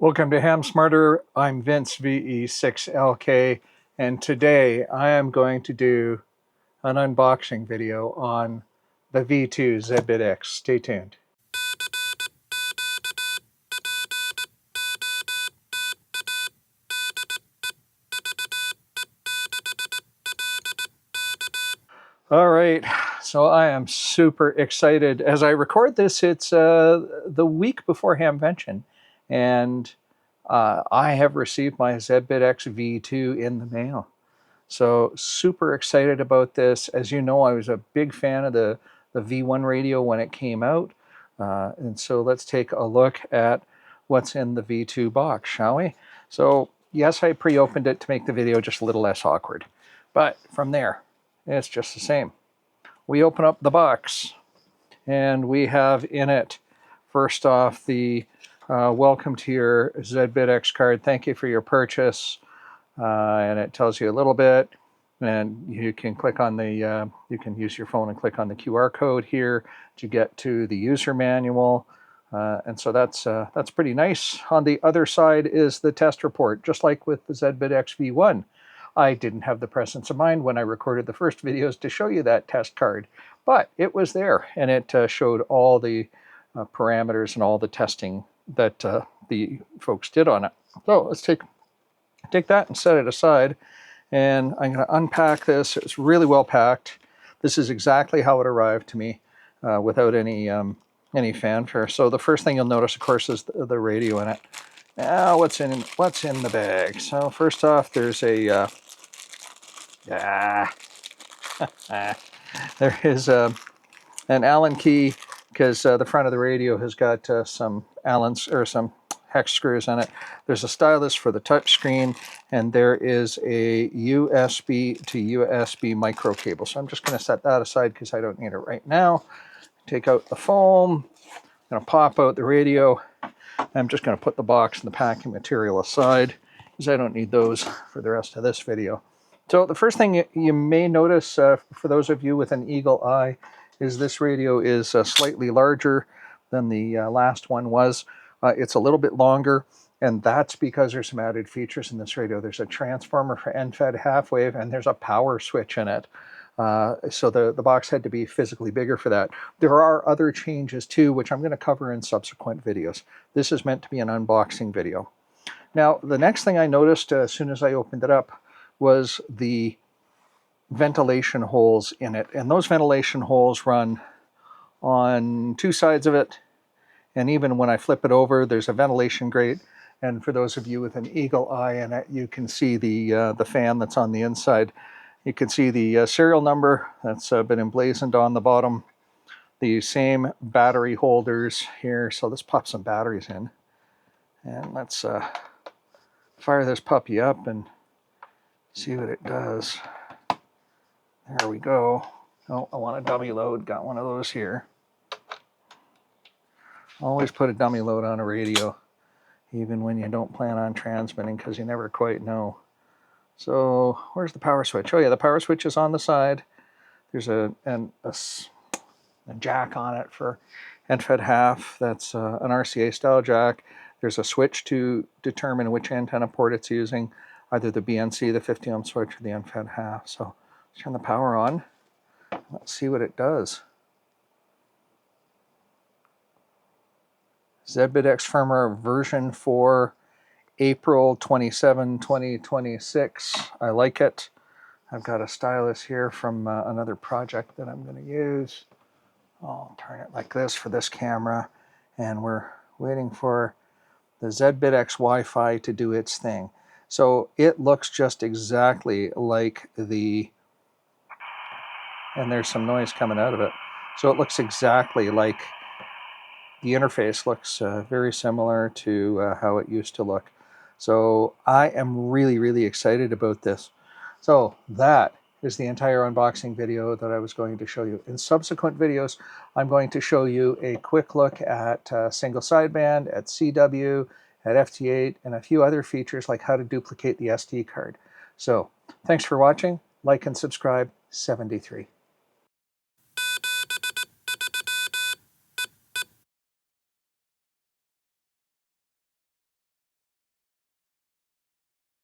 Welcome to Ham Smarter. I'm Vince VE6LK, and today I am going to do an unboxing video on the V2 zBitx. Stay tuned. All right, so I am super excited. As I record this, it's the week before Hamvention, and I have received my zBitx V2 in the mail. So super excited about this. As you know, I was a big fan of the V1 radio when it came out. And so let's take a look at what's in the V2 box, shall we? So yes, I pre-opened it to make the video just a little less awkward. But from there, it's just the same. We open up the box and we have in it, first off, the welcome to your zBitx card. Thank you for your purchase. And it tells you a little bit, and you can click on the, you can use your phone and click on the QR code here to get to the user manual. And so that's pretty nice. On the other side is the test report, just like with the zBitx V1. I didn't have the presence of mind when I recorded the first videos to show you that test card, but it was there, and it showed all the parameters and all the testing that the folks did on it. So let's take that and set it aside, and I'm going to unpack this. It's really well packed. This is exactly how it arrived to me, without any fanfare. So the first thing you'll notice, of course, is the radio in it. Now, what's in the bag? So first off, there's a there is an Allen key, because the front of the radio has got some Allens or some hex screws in it. There's a stylus for the touch screen, and there is a USB to USB micro cable. So I'm just going to set that aside because I don't need it right now. Take out the foam. I'm going to pop out the radio. I'm just going to put the box and the packing material aside because I don't need those for the rest of this video. So the first thing you may notice, for those of you with an eagle eye, is this radio is slightly larger than the last one was. It's a little bit longer, and that's because there's some added features in this radio. There's a transformer for end-fed half-wave, and there's a power switch in it. So the box had to be physically bigger for that. There are other changes too, which I'm going to cover in subsequent videos. This is meant to be an unboxing video. Now, the next thing I noticed as soon as I opened it up was the ventilation holes in it. And those ventilation holes run on two sides of it. And even when I flip it over, there's a ventilation grate. And for those of you with an eagle eye in it, you can see the fan that's on the inside. You can see the serial number that's been emblazoned on the bottom. The same battery holders here. So let's pop some batteries in. And let's fire this puppy up and see what it does. There we go. Oh, I want a dummy load. Got one of those here. Always put a dummy load on a radio, even when you don't plan on transmitting, because you never quite know. So where's the power switch? Oh yeah, the power switch is on the side. There's a jack on it for end-fed half. That's an RCA style jack. There's a switch to determine which antenna port it's using, either the BNC, the 50 ohm switch, or the end-fed half. So let's turn the power on. Let's see what it does. zBitx firmware version 4, April 27, 2026. I like it. I've got a stylus here from another project that I'm going to use. I'll turn it like this for this camera, and we're waiting for the zBitx Wi-Fi to do its thing. So it looks just exactly like the, and there's some noise coming out of it. So it looks exactly like the interface. Looks very similar to how it used to look. So I am really, really excited about this. So that is the entire unboxing video that I was going to show you. In subsequent videos, I'm going to show you a quick look at single sideband, at CW, at FT8, and a few other features like how to duplicate the SD card. So thanks for watching. Like and subscribe. 73.